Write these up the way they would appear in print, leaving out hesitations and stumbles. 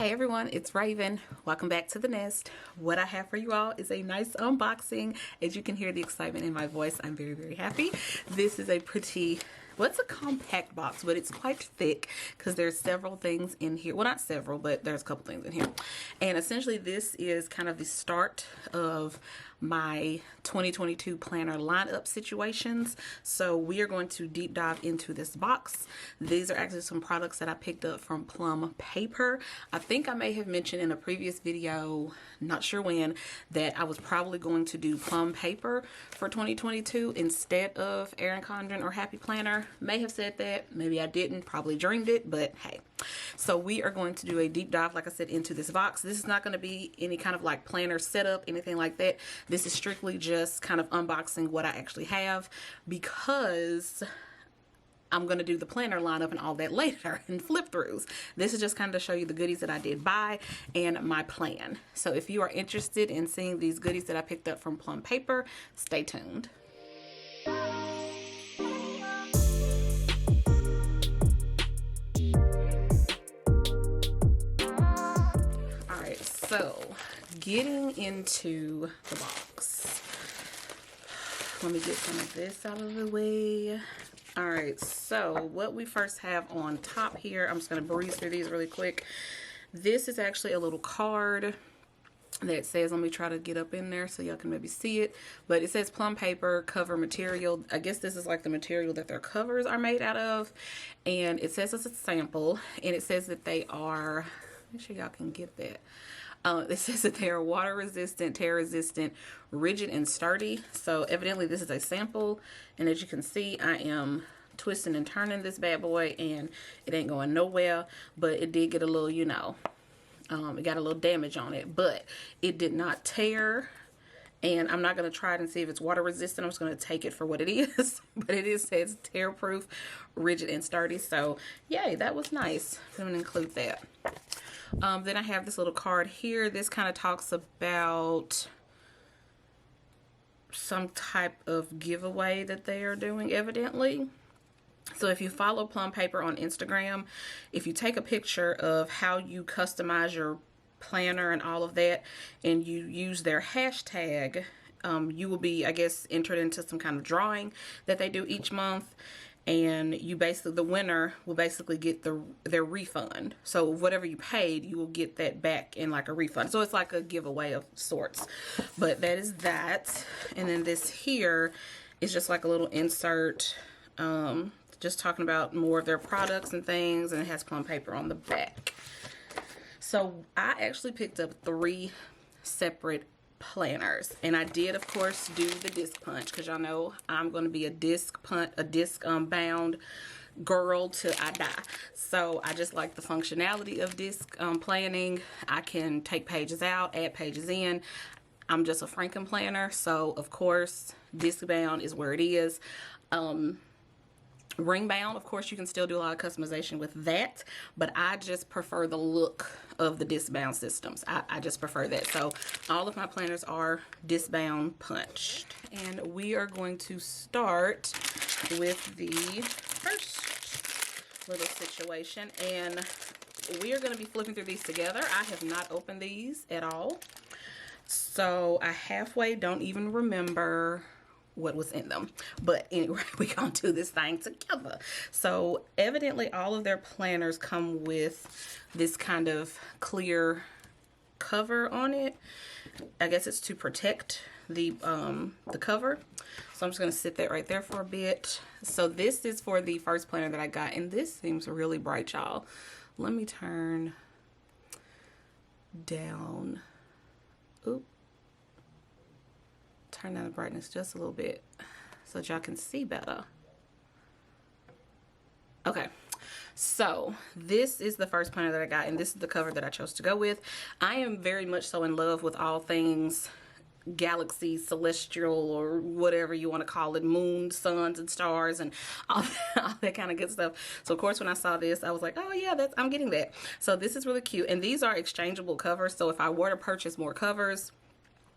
Hey everyone, it's Raven. Welcome back to the nest. What I have for you all is a nice unboxing. As you can hear the excitement in my voice, I'm very, very happy. This is a pretty, well, it's a compact box, but it's quite thick because there's several things in here. Well, not several, but there's a couple things in here. And essentially this is kind of the start of my 2022 planner lineup situations. So we are going to deep dive into this box. These are actually some products that I picked up from Plum paper. I think I may have mentioned in a previous video, not sure when, that I was probably going to do Plum paper for 2022 instead of Erin Condren or Happy Planner. May have said that, maybe I didn't, probably dreamed it, but hey. So we are going to do a deep dive, like I said, into this box. This is not going to be any kind of like planner setup, anything like that. This is strictly just kind of unboxing what I actually have, because I'm going to do the planner lineup and all that later and flip throughs. This is just kind of to show you the goodies that I did buy and my plan. So if you are interested in seeing these goodies that I picked up from Plum paper, stay tuned. Alright, so getting into the box. Let me get some of this out of the way. Alright, so what we first have on top here, I'm just going to breeze through these really quick. This is actually a little card that says, let me try to get up in there so y'all can maybe see it, but it says Plum paper cover material. I guess this is like the material that their covers are made out of, and it says it's a sample, and it says that they are, make sure y'all can get that. It says that they are water resistant, tear resistant, rigid and sturdy. So evidently this is a sample, and as you can see, I am twisting and turning this bad boy and it ain't going nowhere, but it did get a little, you know, it got a little damage on it, but it did not tear. And I'm not going to try it and see if it's water resistant. I'm just going to take it for what it is. But it says tear proof, rigid and sturdy. So yay, that was nice. I'm going to include that. Then I have this little card here. This kind of talks about some type of giveaway that they are doing, evidently. So if you follow Plum paper on Instagram, if you take a picture of how you customize your planner and all of that, and you use their hashtag, you will be, I guess, entered into some kind of drawing that they do each month, and you basically, the winner will basically get their refund. So whatever you paid, you will get that back in like a refund. So it's like a giveaway of sorts. But that is that. And then this here is just like a little insert, just talking about more of their products and things, and it has Plum paper on the back. So I actually picked up 3 separate planners, and I did of course do the disc punch, because y'all know I'm going to be a disc bound girl till I die. So I just like the functionality of disc planning. I can take pages out, add pages in. I'm just a Franken planner, so of course disc bound is where it is. Ring bound, of course, you can still do a lot of customization with that, but I just prefer the look of the disc bound systems. I just prefer that. So all of my planners are disc bound punched, and we are going to start with the first little situation, and we are going to be flipping through these together. I have not opened these at all, so I halfway don't even remember what was in them, but anyway, we're gonna do this thing together. So evidently all of their planners come with this kind of clear cover on it. I guess it's to protect the cover. So I'm just gonna sit that right there for a bit. So this is for the first planner that I got, and this seems really bright, y'all. Let me turn down. Oop. Turn down the brightness just a little bit so that y'all can see better. Okay, so this is the first planner that I got, and this is the cover that I chose to go with. I am very much so in love with all things galaxy, celestial, or whatever you want to call it, moon, suns, and stars, and all that kind of good stuff. So of course when I saw this, I was like, oh yeah, I'm getting that. So this is really cute, and these are exchangeable covers. So if I were to purchase more covers,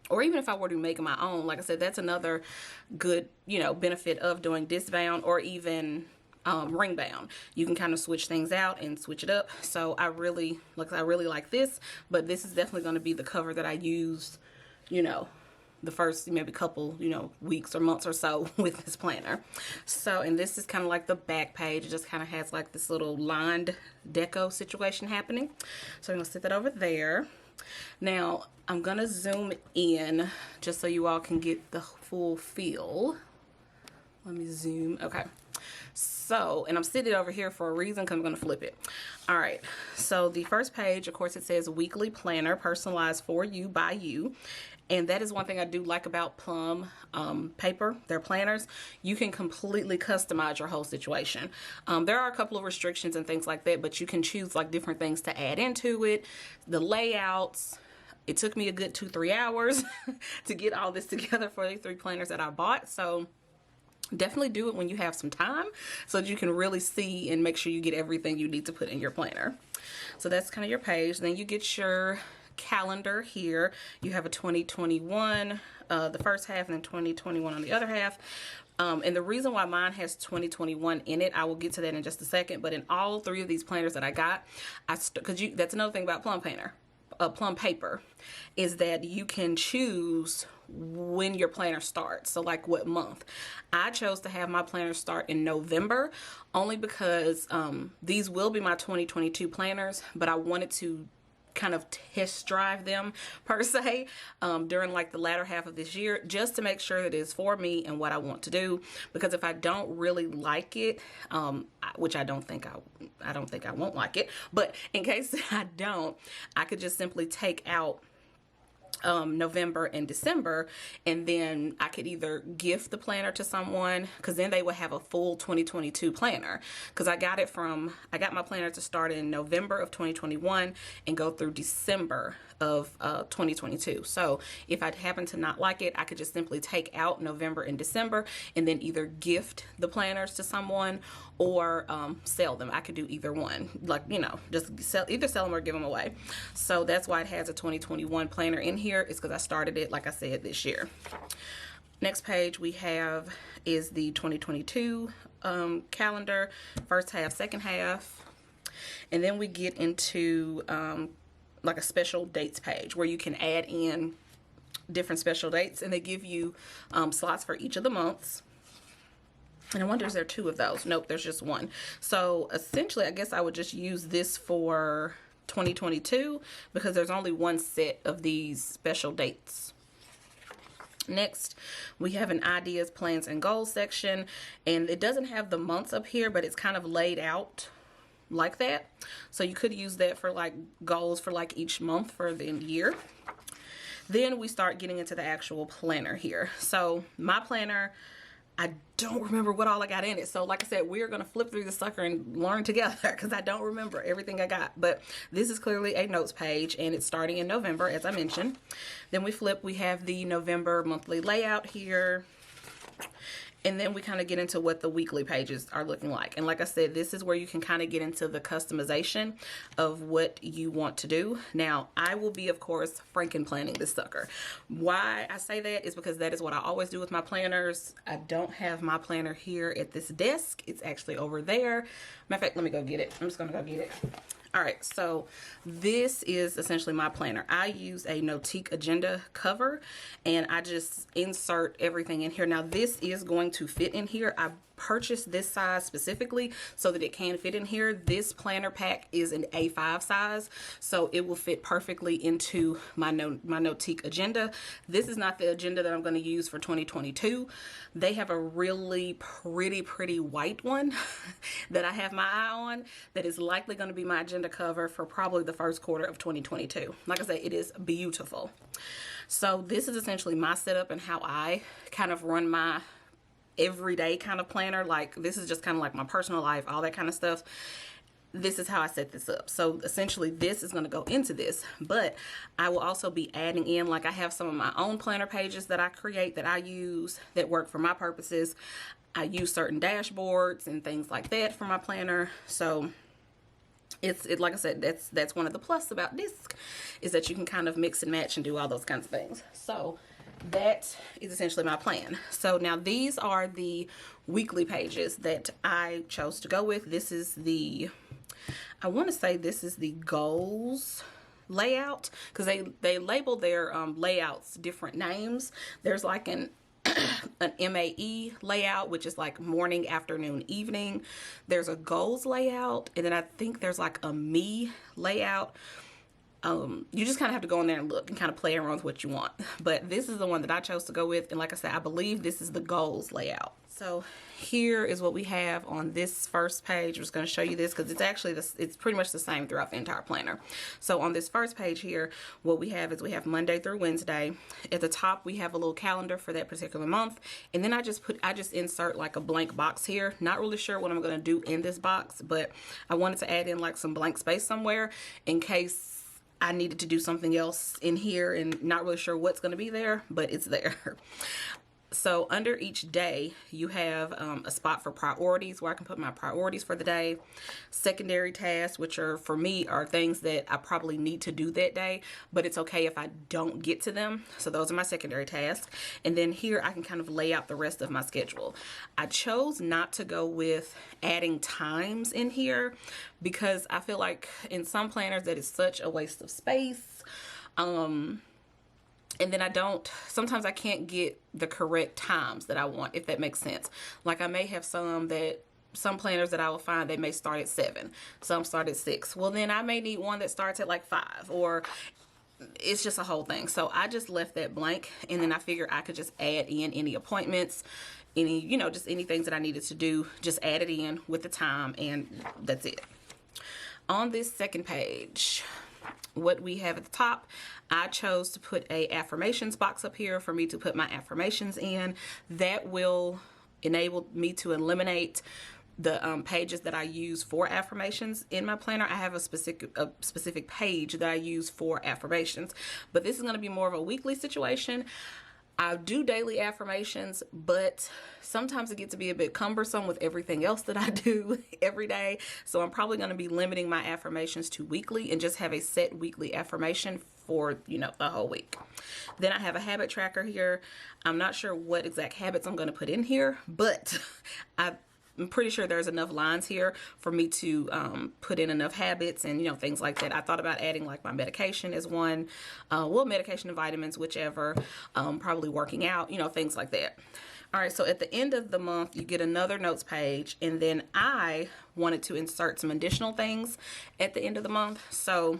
or even if I were to make my own, like I said, that's another good, you know, benefit of doing disc bound, or even ring bound. You can kind of switch things out and switch it up. So I really like this, but this is definitely going to be the cover that I use, you know, the first maybe couple, you know, weeks or months or so with this planner. So, and this is kind of like the back page. It just kind of has like this little lined deco situation happening. So I'm gonna set that over there. Now I'm gonna zoom in just so you all can get the full feel. Let me zoom. Okay. So, and I'm sitting over here for a reason because I'm going to flip it. All right. So the first page, of course, it says weekly planner personalized for you by you. And that is one thing I do like about Plum paper, their planners. You can completely customize your whole situation. There are a couple of restrictions and things like that, but you can choose like different things to add into it. The layouts. It took me a good 2-3 hours to get all this together for the 3 planners that I bought. So definitely do it when you have some time so that you can really see and make sure you get everything you need to put in your planner. So that's kind of your page. Then you get your calendar here. You have a 2021, the first half, and then 2021 on the other half. And the reason why mine has 2021 in it, I will get to that in just a second. But in all 3 of these planners that I got, that's another thing about Plum paper, is that you can choose when your planner starts. So like what month. I chose to have my planner start in November only because these will be my 2022 planners, but I wanted to kind of test drive them per se during like the latter half of this year, just to make sure that it's for me and what I want to do. Because if I don't really like it, which I don't think I won't like it, but in case I don't, I could just simply take out November and December, and then I could either gift the planner to someone, because then they would have a full 2022 planner, because I got my planner to start in November of 2021 and go through December of 2022. So if I happen to not like it, I could just simply take out November and December and then either gift the planners to someone or sell them. I could do either one, like, you know, just either sell them or give them away. So that's why it has a 2021 planner in here, is because I started it, like I said, this year. Next page we have is the 2022 calendar, first half, second half. And then we get into like a special dates page where you can add in different special dates, and they give you slots for each of the months. And I wonder, is there 2 of those? Nope, there's just 1. So essentially, I guess I would just use this for 2022 because there's only 1 set of these special dates. Next, we have an ideas, plans, and goals section, and it doesn't have the months up here, but it's kind of laid out like that. So you could use that for like goals for like each month for the year. Then we start getting into the actual planner here. So my planner, I don't remember what all I got in it. So like I said, we're going to flip through the sucker and learn together because I don't remember everything I got. But this is clearly a notes page, and it's starting in November, as I mentioned. Then we flip, we have the November monthly layout here. And then we kind of get into what the weekly pages are looking like. And like I said, this is where you can kind of get into the customization of what you want to do. Now, I will be, of course, franken planning this sucker. Why I say that is because that is what I always do with my planners. I don't have my planner here at this desk. It's actually over there. Matter of fact, let me go get it. I'm just going to go get it. All right, so this is essentially my planner. I use a Notique agenda cover, and I just insert everything in here. Now, this is going to fit in here. I purchased this size specifically so that it can fit in here. This planner pack is an A5 size, so it will fit perfectly into my Notique agenda. This is not the agenda that I'm going to use for 2022. They have a really pretty white one that I have my eye on that is likely going to be my agenda cover for probably the first quarter of 2022. Like I say, it is beautiful. So this is essentially my setup and how I kind of run my everyday kind of planner. Like, this is just kind of like my personal life, all that kind of stuff. This is how I set this up. So essentially this is going to go into this, but I will also be adding in, like, I have some of my own planner pages that I create that I use that work for my purposes. I use certain dashboards and things like that for my planner. So it's like I said, that's one of the plus about Disc, is that you can kind of mix and match and do all those kinds of things. So that is essentially my plan. So now these are the weekly pages that I chose to go with. This is the, I want to say this is the goals layout, because they label their layouts different names. There's like an MAE layout, which is like morning, afternoon, evening. There's a goals layout, and then I think there's like a me layout. You just kind of have to go in there and look and kind of play around with what you want. But this is the one that I chose to go with. And like I said, I believe this is the goals layout. So here is what we have on this first page. I'm just going to show you this because it's actually, it's pretty much the same throughout the entire planner. So on this first page here, what we have is we have Monday through Wednesday. At the top, we have a little calendar for that particular month. And then I just insert like a blank box here. Not really sure what I'm going to do in this box, but I wanted to add in like some blank space somewhere in case I needed to do something else in here, and not really sure what's going to be there, but it's there. So under each day, you have a spot for priorities where I can put my priorities for the day. Secondary tasks, which are for me are things that I probably need to do that day, but it's okay if I don't get to them. So those are my secondary tasks. And then here I can kind of lay out the rest of my schedule. I chose not to go with adding times in here because I feel like in some planners that is such a waste of space. And then sometimes I can't get the correct times that I want, if that makes sense. Like I may have some planners that I will find they may start at 7, some start at 6. Well, then I may need one that starts at like 5, or it's just a whole thing. So I just left that blank, and then I figured I could just add in any appointments, any, just any things that I needed to do, just add it in with the time, and that's it. On this second page, what we have at the top, I chose to put a affirmations box up here for me to put my affirmations in. That will enable me to eliminate the pages that I use for affirmations in my planner. I have a specific page that I use for affirmations, but this is going to be more of a weekly situation. I do daily affirmations, but sometimes it gets to be a bit cumbersome with everything else that I do every day. So I'm probably going to be limiting my affirmations to weekly and just have a set weekly affirmation for, the whole week. Then I have a habit tracker here. I'm not sure what exact habits I'm going to put in here, but I'm pretty sure there's enough lines here for me to put in enough habits and, things like that. I thought about adding like my medication as one, medication and vitamins, whichever, probably working out, things like that. All right, so at the end of the month, you get another notes page, and then I wanted to insert some additional things at the end of the month. So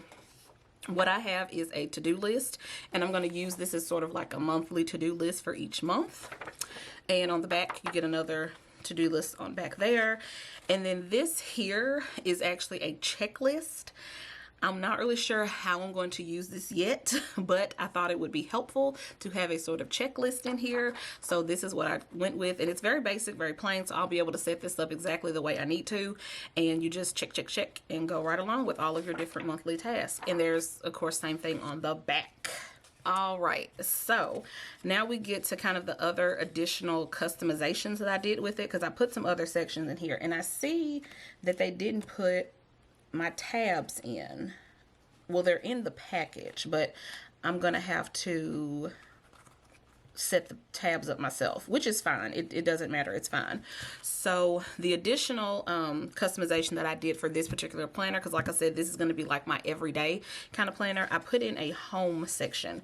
what I have is a to-do list, and I'm going to use this as sort of like a monthly to-do list for each month. And on the back, you get another to-do list on back there. And then this here is actually a checklist. I'm not really sure how I'm going to use this yet, but I thought it would be helpful to have a sort of checklist in here. So this is what I went with, and it's very basic, very plain, so I'll be able to set this up exactly the way I need to, and you just check, check, check, and go right along with all of your different monthly tasks. And there's, of course, same thing on the back. All right, so now we get to kind of the other additional customizations that I did with it, because I put some other sections in here, and I see that they didn't put my tabs in. Well, they're in the package, but I'm gonna have to set the tabs up myself, which is fine. It doesn't matter, it's fine. So the additional customization that I did for this particular planner, because like I said, this is going to be like my everyday kind of planner, I put in a home section,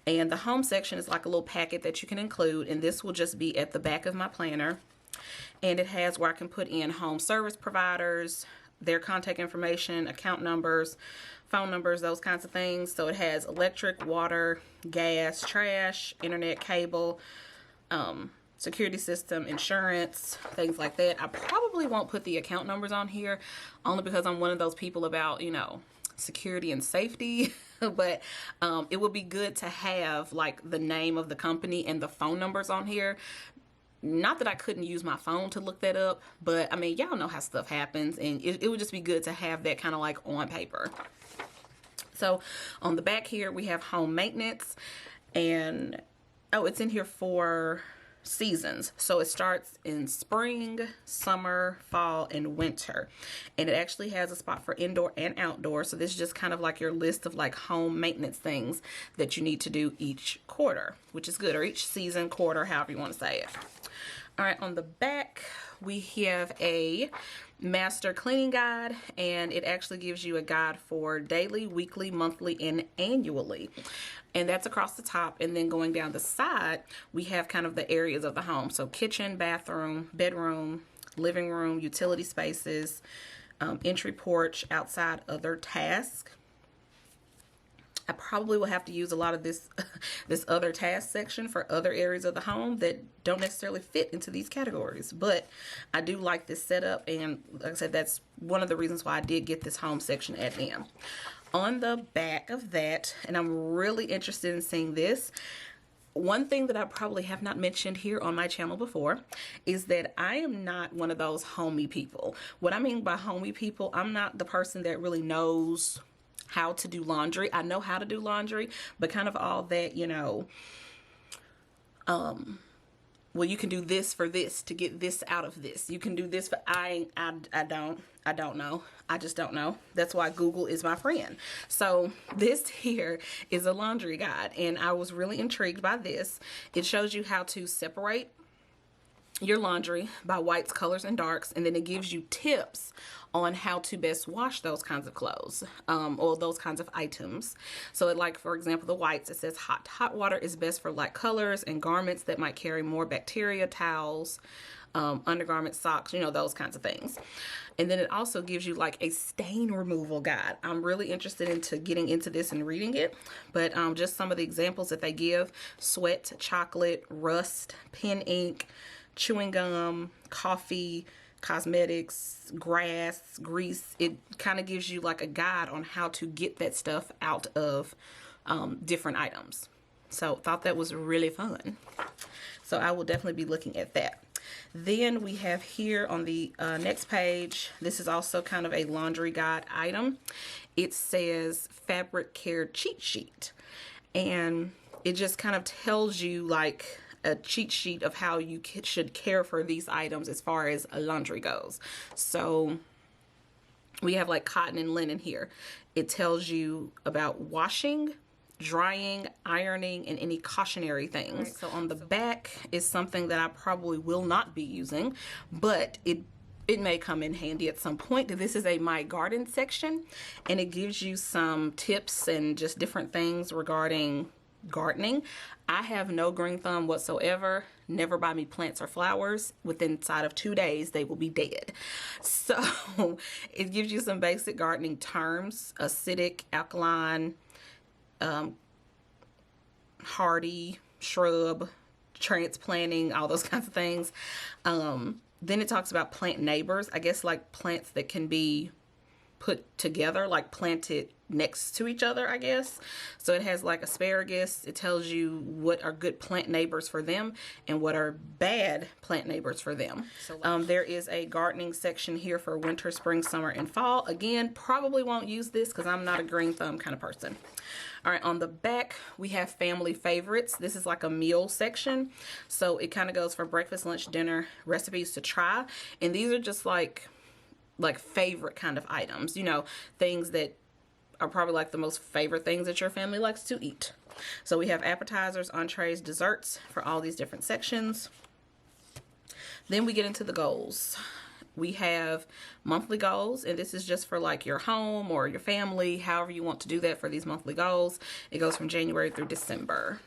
and the home section is like a little packet that you can include, and this will just be at the back of my planner, and it has where I can put in home service providers, their contact information, account numbers, phone numbers, those kinds of things. So it has electric, water, gas, trash, internet, cable, security system, insurance, things like that. I probably won't put the account numbers on here, only because I'm one of those people about, security and safety. But it would be good to have like the name of the company and the phone numbers on here. Not that I couldn't use my phone to look that up, but I mean, y'all know how stuff happens, and it would just be good to have that kind of like on paper. So on the back here, we have home maintenance, and it's in here for seasons. So it starts in spring, summer, fall, and winter. And it actually has a spot for indoor and outdoor. So this is just kind of like your list of like home maintenance things that you need to do each quarter, which is good, or each season, quarter, however you want to say it. All right, on the back, we have a master cleaning guide, and it actually gives you a guide for daily, weekly, monthly, and annually. And that's across the top. And then going down the side, we have kind of the areas of the home. So kitchen, bathroom, bedroom, living room, utility spaces, entry porch, outside, other tasks. I probably will have to use a lot of this this other task section for other areas of the home that don't necessarily fit into these categories. But I do like this setup, and like I said, that's one of the reasons why I did get this home section at M. On the back of that, and I'm really interested in seeing this, one thing that I probably have not mentioned here on my channel before is that I am not one of those homey people. What I mean by homey people, I'm not the person that really knows how to do laundry. I know how to do laundry, but kind of all that, you know, well, you can do this for this to get this out of this. You can do this for, I don't know. I just don't know. That's why Google is my friend. So this here is a laundry guide, and I was really intrigued by this. It shows you how to separate your laundry by whites, colors, and darks, and then it gives you tips on how to best wash those kinds of clothes, or those kinds of items. So like, for example, the whites, it says hot water is best for light colors and garments that might carry more bacteria, towels, undergarments, socks, you know, those kinds of things. And then it also gives you like a stain removal guide. I'm really interested into getting into this and reading it, but just some of the examples that they give: sweat, chocolate, rust, pen ink, chewing gum, coffee, cosmetics, grass, grease. It kind of gives you like a guide on how to get that stuff out of different items. So thought that was really fun. So I will definitely be looking at that. Then we have here on the next page, this is also kind of a laundry guide item. It says fabric care cheat sheet, and it just kind of tells you like a cheat sheet of how you should care for these items as far as laundry goes. So we have like cotton and linen here. It tells you about washing, drying, ironing, and any cautionary things. Right. So on the back is something that I probably will not be using, but it may come in handy at some point. This is a My Garden section, and it gives you some tips and just different things regarding gardening. I have no green thumb whatsoever. Never buy me plants or flowers. Within inside of 2 days, they will be dead. So it gives you some basic gardening terms: acidic, alkaline, hardy, shrub, transplanting, all those kinds of things. Then it talks about plant neighbors. I guess like plants that can be put together, like planted next to each other, I guess. So it has like asparagus. It tells you what are good plant neighbors for them and what are bad plant neighbors for them. So there is a gardening section here for winter, spring, summer, and fall. Again, probably won't use this because I'm not a green thumb kind of person. All right, on the back, we have family favorites. This is like a meal section. So it kind of goes for breakfast, lunch, dinner, recipes to try. And these are just like favorite kind of items, you know, things that are probably like the most favorite things that your family likes to eat. So we have appetizers, entrees, desserts for all these different sections. Then we get into the goals. We have monthly goals, and this is just for like your home or your family, however you want to do that for these monthly goals. It goes from January through December.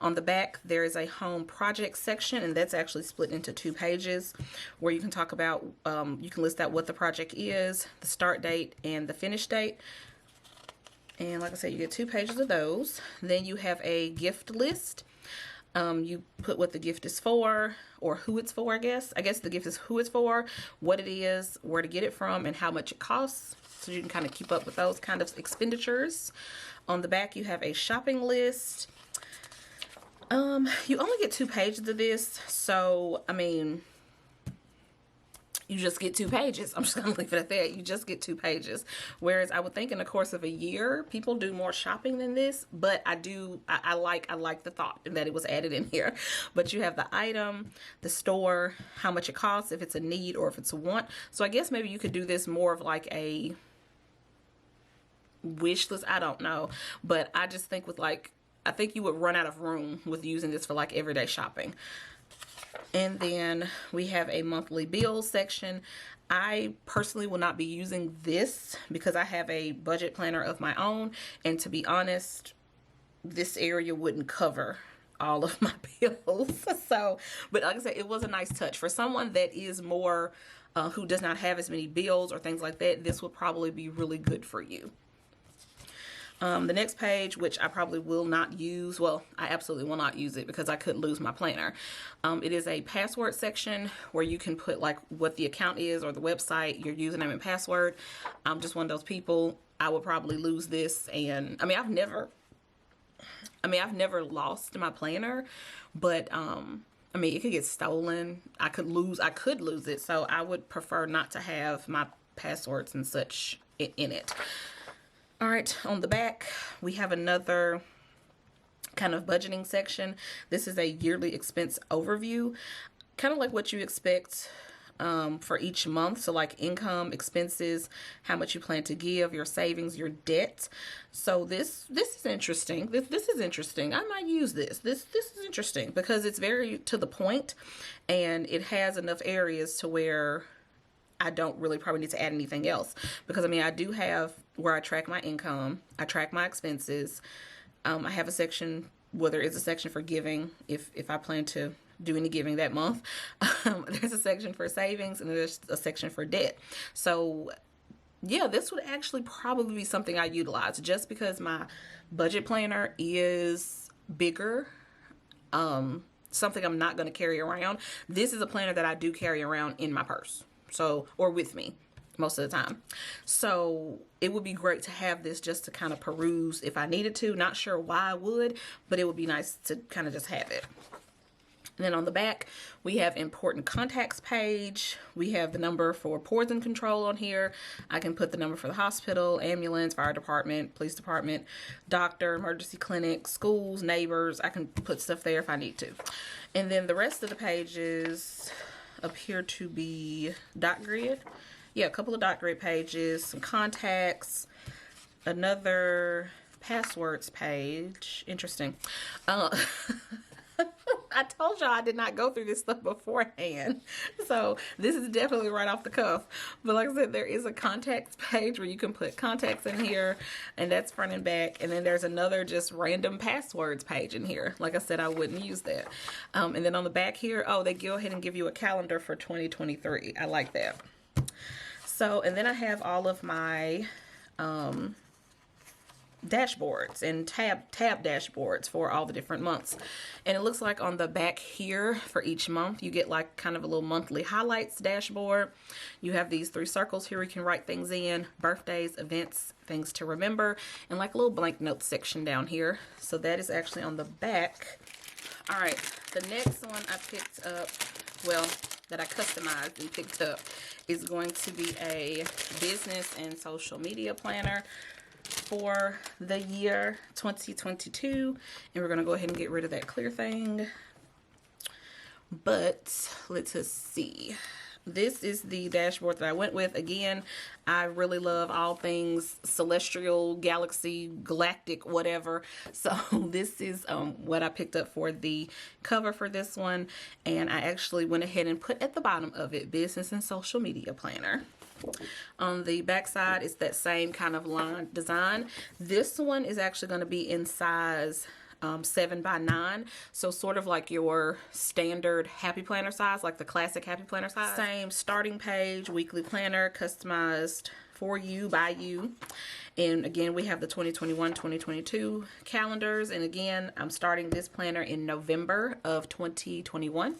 On the back, there is a home project section, and that's actually split into 2 pages where you can talk about, you can list out what the project is, the start date, and the finish date. And like I said, you get 2 pages of those. Then you have a gift list. You put what the gift is for, or who it's for, I guess. I guess the gift is who it's for, what it is, where to get it from, and how much it costs. So you can kind of keep up with those kind of expenditures. On the back, you have a shopping list. You only get 2 pages of this, so I mean, you just get 2 pages. I'm just gonna leave it at that. You just get 2 pages. Whereas I would think in the course of a year, people do more shopping than this, but I like the thought that it was added in here. But you have the item, the store, how much it costs, if it's a need or if it's a want. So I guess maybe you could do this more of like a wish list. I don't know. But I just think with like, I think you would run out of room with using this for like everyday shopping. And then we have a monthly bills section. I personally will not be using this because I have a budget planner of my own. And to be honest, this area wouldn't cover all of my bills. So, but like I said, it was a nice touch. For someone that is more, who does not have as many bills or things like that, this would probably be really good for you. The next page, which I probably will not use, well, I absolutely will not use it because I could lose my planner. It is a password section where you can put like what the account is or the website, your username and password. I'm just one of those people. I would probably lose this, and I mean, I've never lost my planner, but I mean, it could get stolen. I could lose it. So I would prefer not to have my passwords and such in it. All right, on the back, we have another kind of budgeting section. This is a yearly expense overview, kind of like what you expect for each month. So like income, expenses, how much you plan to give, your savings, your debt. So this is interesting. This is interesting. I might use this. This is interesting because it's very to the point, and it has enough areas to where I don't really probably need to add anything else, because I mean, I do have where I track my income, I track my expenses. I have a section where there is a section for giving if I plan to do any giving that month. There's a section for savings, and there's a section for debt. So yeah, this would actually probably be something I utilize just because my budget planner is bigger. Something I'm not going to carry around. This is a planner that I do carry around in my purse. So, or with me most of the time. So it would be great to have this just to kind of peruse if I needed to. Not sure why I would, but it would be nice to kind of just have it. And then on the back, we have important contacts page. We have the number for poison control on here. I can put the number for the hospital, ambulance, fire department, police department, doctor, emergency clinic, schools, neighbors. I can put stuff there if I need to. And then the rest of the pages appear to be dot grid. Yeah, a couple of dot grid pages, some contacts, another passwords page. Interesting. I told y'all I did not go through this stuff beforehand, so this is definitely right off the cuff. But like I said, there is a contacts page where you can put contacts in here, and that's front and back. And then there's another just random passwords page in here. Like I said, I wouldn't use that. And then on the back here, oh, they go ahead and give you a calendar for 2023. I like that. So, and then I have all of my dashboards and tab dashboards for all the different months. And it looks like on the back here for each month, you get like kind of a little monthly highlights dashboard. You have these 3 circles here. You can write things in: birthdays, events, things to remember, and like a little blank note section down here. So that is actually on the back. All right, the next one I picked up, well, that I customized and picked up, is going to be a business and social media planner for the year 2022, and we're going to go ahead and get rid of that clear thing. But let's just see. This is the dashboard that I went with. Again, I really love all things celestial, galaxy, galactic, whatever. So this is what I picked up for the cover for this one. And I actually went ahead and put at the bottom of it, business and social media planner. On the back side, it's that same kind of line design. This one is actually going to be in size 7x9, so sort of like your standard Happy Planner size, like the classic Happy Planner size. Same starting page, weekly planner, customized for you, by you. And again, we have the 2021-2022 calendars. And again, I'm starting this planner in November of 2021.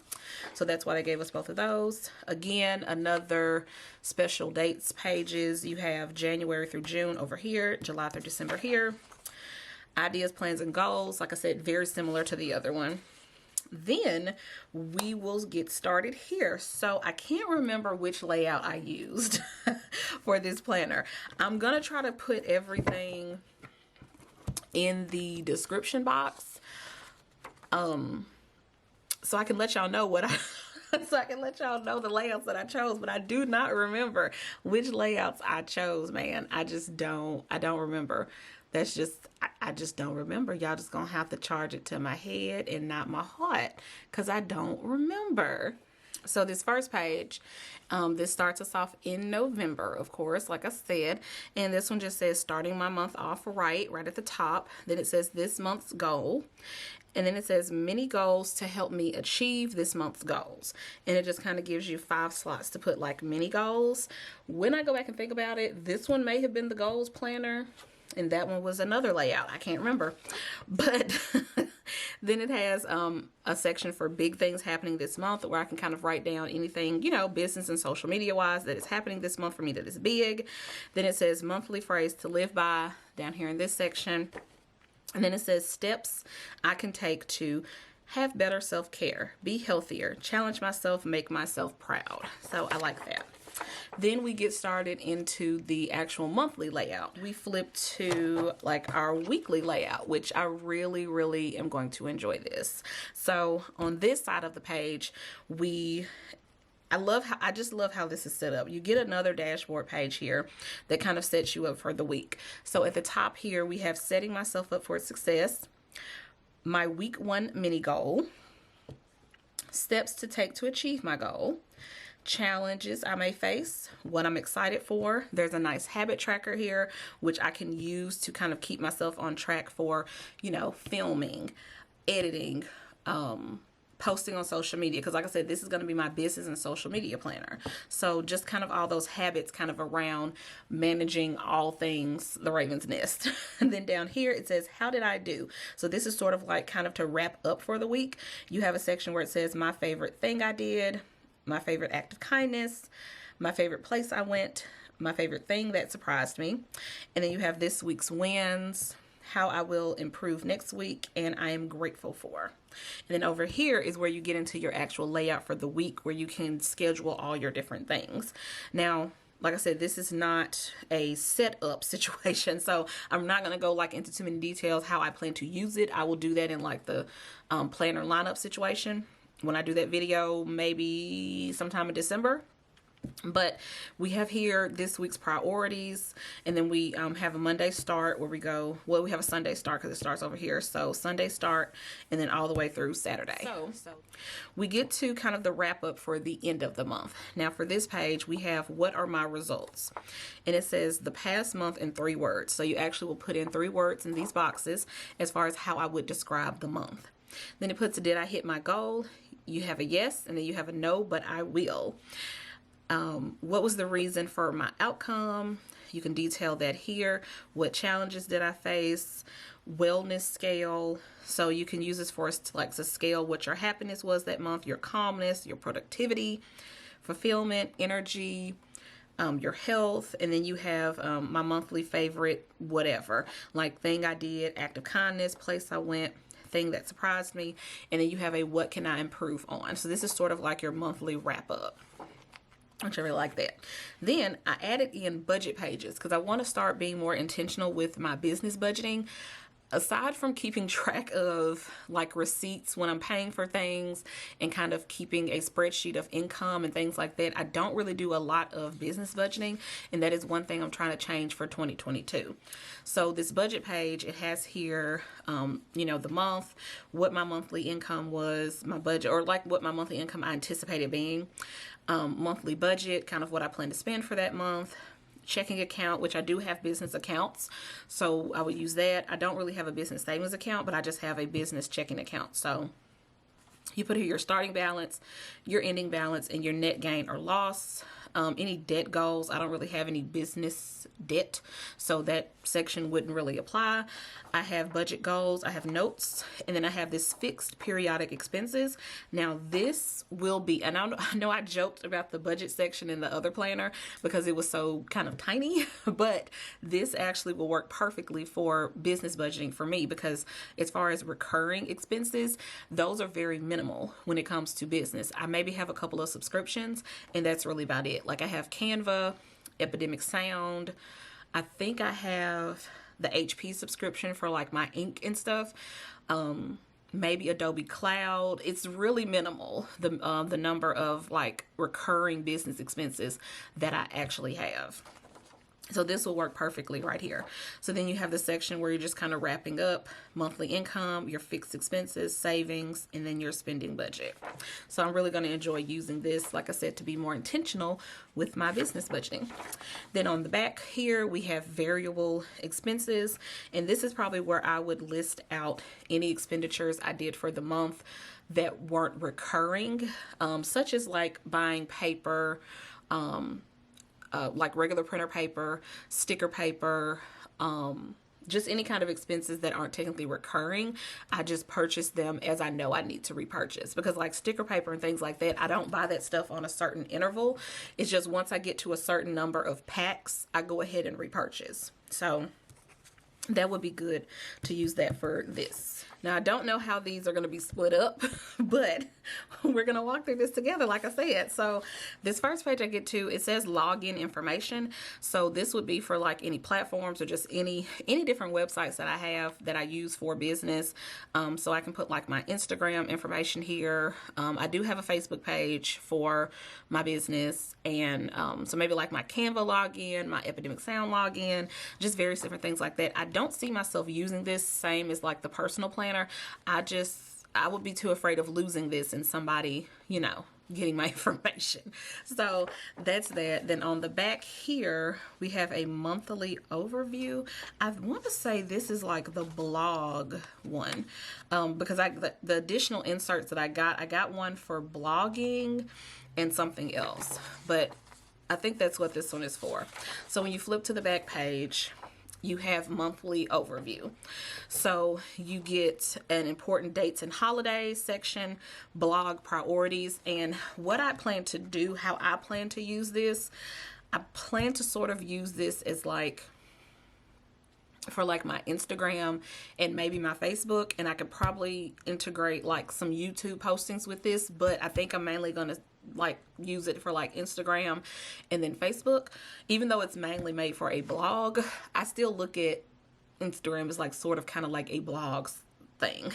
So that's why they gave us both of those. Again, another special dates pages. You have January through June over here, July through December here. Ideas, plans, and goals. Like I said, very similar to the other one. Then we will get started here. So I can't remember which layout I used for this planner. I'm gonna try to put everything in the description box, so I can let y'all know what I so I can let y'all know the layouts that I chose. But I do not remember which layouts I chose, man. I don't remember. That's just, I just don't remember. Y'all just gonna have to charge it to my head and not my heart, because I don't remember. So this first page, this starts us off in November, of course, like I said. And this one just says starting my month off right at the top. Then it says this month's goal. And then it says mini goals to help me achieve this month's goals. And it just kind of gives you 5 slots to put like mini goals. When I go back and think about it, this one may have been the goals planner, and that one was another layout. I can't remember. But then it has a section for big things happening this month, where I can kind of write down anything, you know, business and social media wise that is happening this month for me that is big. Then it says monthly phrase to live by down here in this section. And then it says steps I can take to have better self-care, be healthier, challenge myself, make myself proud. So I like that. Then we get started into the actual monthly layout. We flip to like our weekly layout, which I really, really am going to enjoy this. So on this side of the page, I just love how this is set up. You get another dashboard page here that kind of sets you up for the week. So at the top here, we have setting myself up for success, my week 1 mini goal, steps to take to achieve my goal, challenges I may face, what I'm excited for. There's a nice habit tracker here, which I can use to kind of keep myself on track for, you know, filming, editing, posting on social media, because like I said, this is going to be my business and social media planner. So just kind of all those habits kind of around managing all things the Ravyns Nest. And then down here it says, how did I do? So this is sort of like kind of to wrap up for the week. You have a section where it says my favorite thing I did, my favorite act of kindness, my favorite place I went, my favorite thing that surprised me. And then you have this week's wins, how I will improve next week, and I am grateful for. And then over here is where you get into your actual layout for the week, where you can schedule all your different things. Now, like I said, this is not a setup situation, so I'm not going to go like into too many details how I plan to use it. I will do that in like the planner lineup situation when I do that video, maybe sometime in December. But we have here this week's priorities, and then we have a Monday start where we go, well, we have a Sunday start because it starts over here. So Sunday start, and then all the way through Saturday. So we get to kind of the wrap up for the end of the month. Now for this page, we have what are my results? And it says the past month in 3 words. So you actually will put in 3 words in these boxes as far as how I would describe the month. Then it puts, did I hit my goal? You have a yes, and then you have a no, but I will. What was the reason for my outcome? You can detail that here. What challenges did I face? Wellness scale. So you can use this for us to like to scale what your happiness was that month, your calmness, your productivity, fulfillment, energy, your health. And then you have my monthly favorite, whatever, like thing I did, act of kindness, place I went, thing that surprised me. And then you have a what can I improve on? So this is sort of like your monthly wrap up, which I really like that. Then I added in budget pages because I want to start being more intentional with my business budgeting. Aside from keeping track of like receipts when I'm paying for things and kind of keeping a spreadsheet of income and things like that, I don't really do a lot of business budgeting, and that is one thing I'm trying to change for 2022. So this budget page, it has here, you know, the month, what my monthly income was, my budget, or like what my monthly income I anticipated being, monthly budget, kind of what I plan to spend for that month, checking account, which I do have business accounts, so I would use that. I don't really have a business savings account, but I just have a business checking account. So you put here your starting balance, your ending balance, and your net gain or loss. Any debt goals, I don't really have any business debt, so that section wouldn't really apply. I have budget goals, I have notes, and then I have this fixed periodic expenses. Now this will be, and I know I joked about the budget section in the other planner because it was so kind of tiny, but this actually will work perfectly for business budgeting for me, because as far as recurring expenses, those are very minimal when it comes to business. I maybe have a couple of subscriptions, and that's really about it. Like I have Canva, Epidemic Sound. I think I have the HP subscription for like my ink and stuff. Maybe Adobe Cloud. It's really minimal, the number of like recurring business expenses that I actually have. So this will work perfectly right here. So then you have the section where you're just kind of wrapping up monthly income, your fixed expenses, savings, and then your spending budget. So I'm really going to enjoy using this, like I said, to be more intentional with my business budgeting. Then on the back here, we have variable expenses. And this is probably where I would list out any expenditures I did for the month that weren't recurring, such as like buying paper, like regular printer paper, sticker paper, just any kind of expenses that aren't technically recurring. I just purchase them as I know I need to repurchase, because like sticker paper and things like that, I don't buy that stuff on a certain interval. It's just once I get to a certain number of packs, I go ahead and repurchase. So that would be good to use that for this. Now, I don't know how these are going to be split up, but we're going to walk through this together, like I said. So this first page I get to, it says login information. So this would be for like any platforms or just any different websites that I have that I use for business. So I can put like my Instagram information here. I do have a Facebook page for my business. And so maybe like my Canva login, my Epidemic Sound login, just various different things like that. I don't see myself using this same as like the personal planner. I would be too afraid of losing this and somebody, you know, getting my information. So that's that. Then on the back here, we have a monthly overview. I want to say this is like the blog one, because the additional inserts that I got one for blogging and something else, but I think that's what this one is for. So when you flip to the back page, you have monthly overview. So you get an important dates and holidays section, blog priorities, and what I plan to do, how I plan to use this, I plan to sort of use this as like for like my Instagram and maybe my Facebook, and I could probably integrate like some YouTube postings with this, but I think I'm mainly going to like use it for like Instagram and then Facebook. Even though it's mainly made for a blog, I still look at Instagram as like sort of kind of like a blog thing.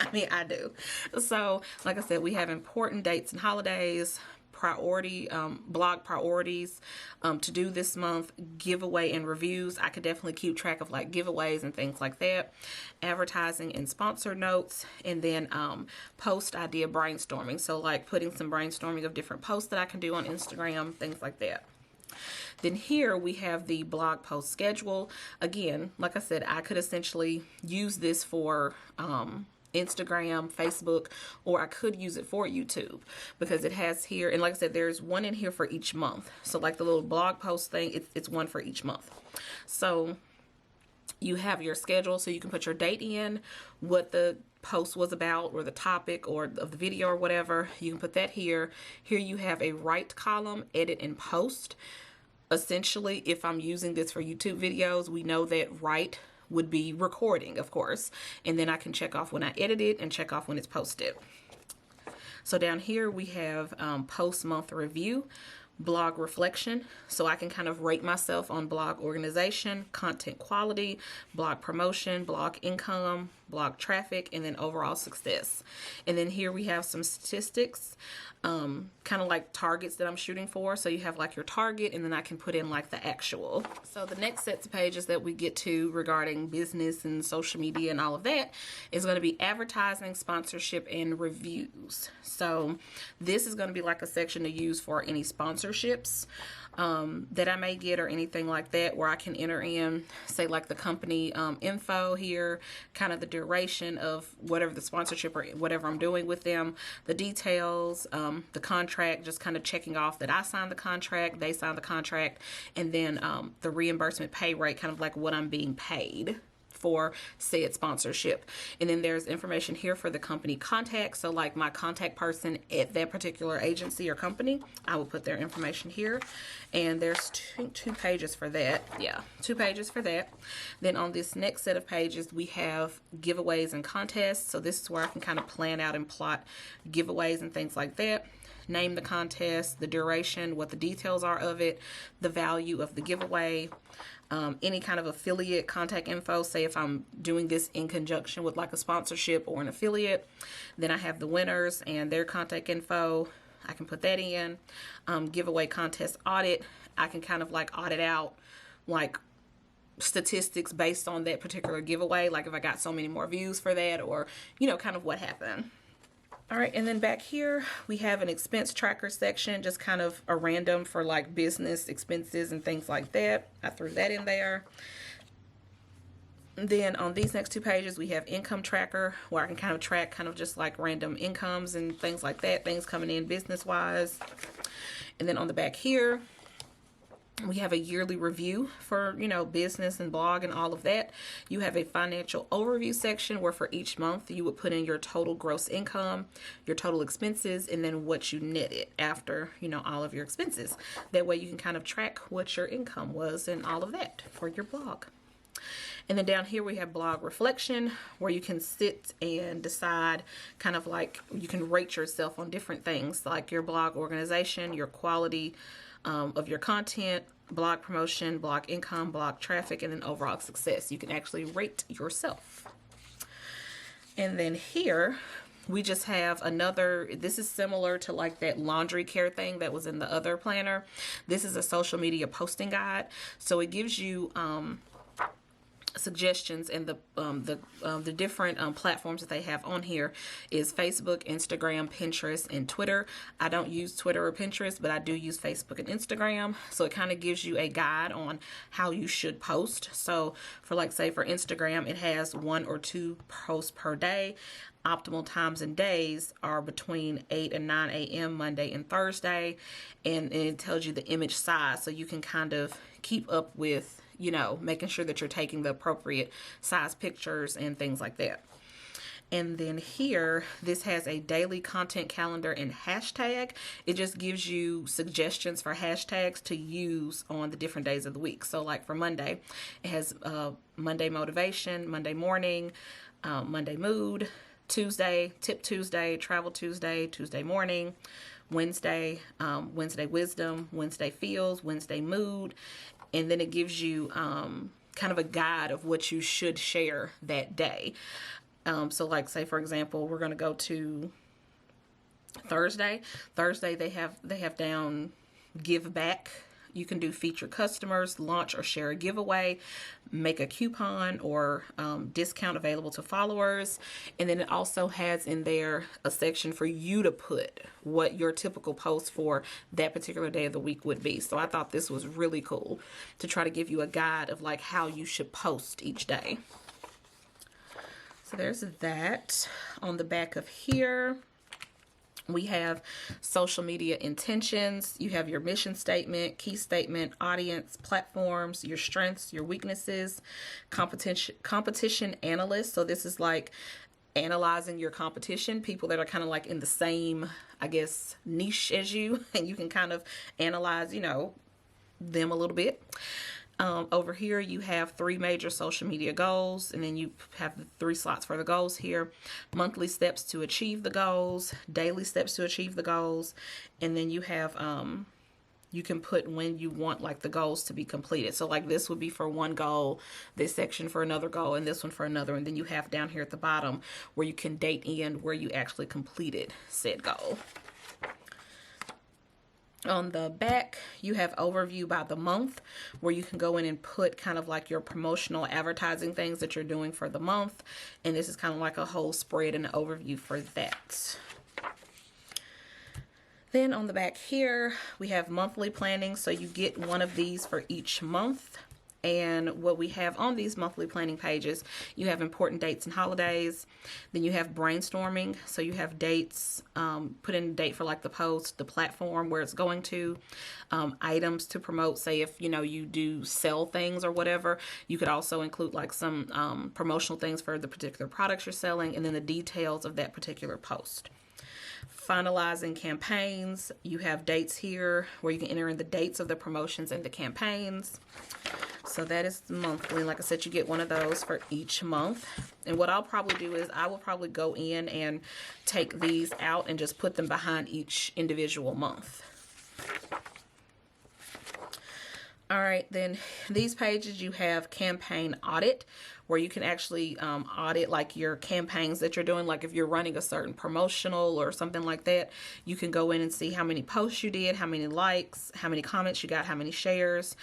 I mean, I do. So like I said, we have important dates and holidays, priority, blog priorities to do this month, giveaway and reviews. I could definitely keep track of like giveaways and things like that, advertising and sponsor notes, and then post idea brainstorming. So like putting some brainstorming of different posts that I can do on Instagram, things like that. Then here we have the blog post schedule. Again, like I said, I could essentially use this for Instagram, Facebook, or I could use it for YouTube, because it has here, and like I said, there's one in here for each month. So like the little blog post thing, it's one for each month. So you have your schedule, so you can put your date in, what the post was about, or the topic or of the video or whatever. You can put that here. Here you have a write column, edit and post. Essentially, if I'm using this for YouTube videos, we know that write would be recording, of course, and then I can check off when I edit it and check off when it's posted. So down here we have post month review, blog reflection, so I can kind of rate myself on blog organization, content quality, blog promotion, blog income, blog traffic, and then overall success. And then here we have some statistics, kind of like targets that I'm shooting for. So you have like your target, and then I can put in like the actual. So the next sets of pages that we get to regarding business and social media and all of that is going to be advertising, sponsorship, and reviews. So this is going to be like a section to use for any sponsorships. that I may get or anything like that, where I can enter in, say, like the company info here, kind of the duration of whatever the sponsorship or whatever I'm doing with them, the details, the contract, just kind of checking off that I signed the contract, they signed the contract, and then the reimbursement pay rate, kind of like what I'm being paid for said sponsorship. And then there's information here for the company contact. So like my contact person at that particular agency or company, I will put their information here. And there's two pages for that. Yeah, 2 pages for that. Then on this next set of pages, we have giveaways and contests. So this is where I can kind of plan out and plot giveaways and things like that. Name the contest, the duration, what the details are of it, the value of the giveaway, any kind of affiliate contact info, say if I'm doing this in conjunction with like a sponsorship or an affiliate. Then I have the winners and their contact info. I can put that in. Giveaway contest audit. I can kind of like audit out like statistics based on that particular giveaway, like if I got so many more views for that, or you know, kind of what happened. All right, and then back here we have an expense tracker section, just kind of a random for like business expenses and things like that. I threw that in there. And then on these next 2 pages we have income tracker, where I can kind of track kind of just like random incomes and things like that, things coming in business wise. And then on the back here we have a yearly review for, you know, business and blog and all of that. You have a financial overview section where for each month you would put in your total gross income, your total expenses, and then what you netted after, you know, all of your expenses. That way you can kind of track what your income was and all of that for your blog. And then down here we have blog reflection, where you can sit and decide kind of like you can rate yourself on different things like your blog organization, your quality of your content, blog promotion, blog income, blog traffic, and then overall success. You can actually rate yourself. And then here we just have another, this is similar to like that laundry care thing that was in the other planner. This is a social media posting guide. So it gives you suggestions, and the different platforms that they have on here is Facebook, Instagram, Pinterest, and Twitter. I don't use Twitter or Pinterest, but I do use Facebook and Instagram. So it kind of gives you a guide on how you should post. So for like, say for Instagram, it has 1 or 2 posts per day. Optimal times and days are between 8 and 9 a.m. Monday and Thursday. And it tells you the image size, so you can kind of keep up with, you know, making sure that you're taking the appropriate size pictures and things like that. And then here, this has a daily content calendar and hashtag. It just gives you suggestions for hashtags to use on the different days of the week. So like for Monday, it has Monday motivation, Monday morning, Monday mood, Tuesday, tip Tuesday, travel Tuesday, Tuesday morning, Wednesday, Wednesday wisdom, Wednesday feels, Wednesday mood. And then it gives you kind of a guide of what you should share that day. So like, say for example, we're going to go to Thursday. Thursday they have down give back. You can do feature customers, launch or share a giveaway, make a coupon or discount available to followers. And then it also has in there a section for you to put what your typical post for that particular day of the week would be. So I thought this was really cool to try to give you a guide of like how you should post each day. So there's that. On the back of here, we have social media intentions. You have your mission statement, key statement, audience, platforms, your strengths, your weaknesses, competition analyst. So this is like analyzing your competition, people that are kind of like in the same, I guess, niche as you, and you can kind of analyze, you know, them a little bit. Over here you have 3 major social media goals, and then you have the 3 slots for the goals here. Monthly steps to achieve the goals, daily steps to achieve the goals, and then you have you can put when you want like the goals to be completed. So like this would be for one goal, this section for another goal, and this one for another. And then you have down here at the bottom where you can date in where you actually completed said goal. On the back, you have overview by the month, where you can go in and put kind of like your promotional advertising things that you're doing for the month. And this is kind of like a whole spread and overview for that. Then on the back here, we have monthly planning. So you get one of these for each month. And what we have on these monthly planning pages, you have important dates and holidays. Then you have brainstorming. So you have dates, put in a date for like the post, the platform where it's going to, items to promote. Say if, you know, you do sell things or whatever, you could also include like some promotional things for the particular products you're selling, and then the details of that particular post. Finalizing campaigns, you have dates here where you can enter in the dates of the promotions and the campaigns. So that is monthly. Like I said, you get one of those for each month. And what I'll probably do is I will probably go in and take these out and just put them behind each individual month. All right, then these pages you have campaign audit, where you can actually audit like your campaigns that you're doing. Like if you're running a certain promotional or something like that, you can go in and see how many posts you did, how many likes, how many comments you got, how many shares.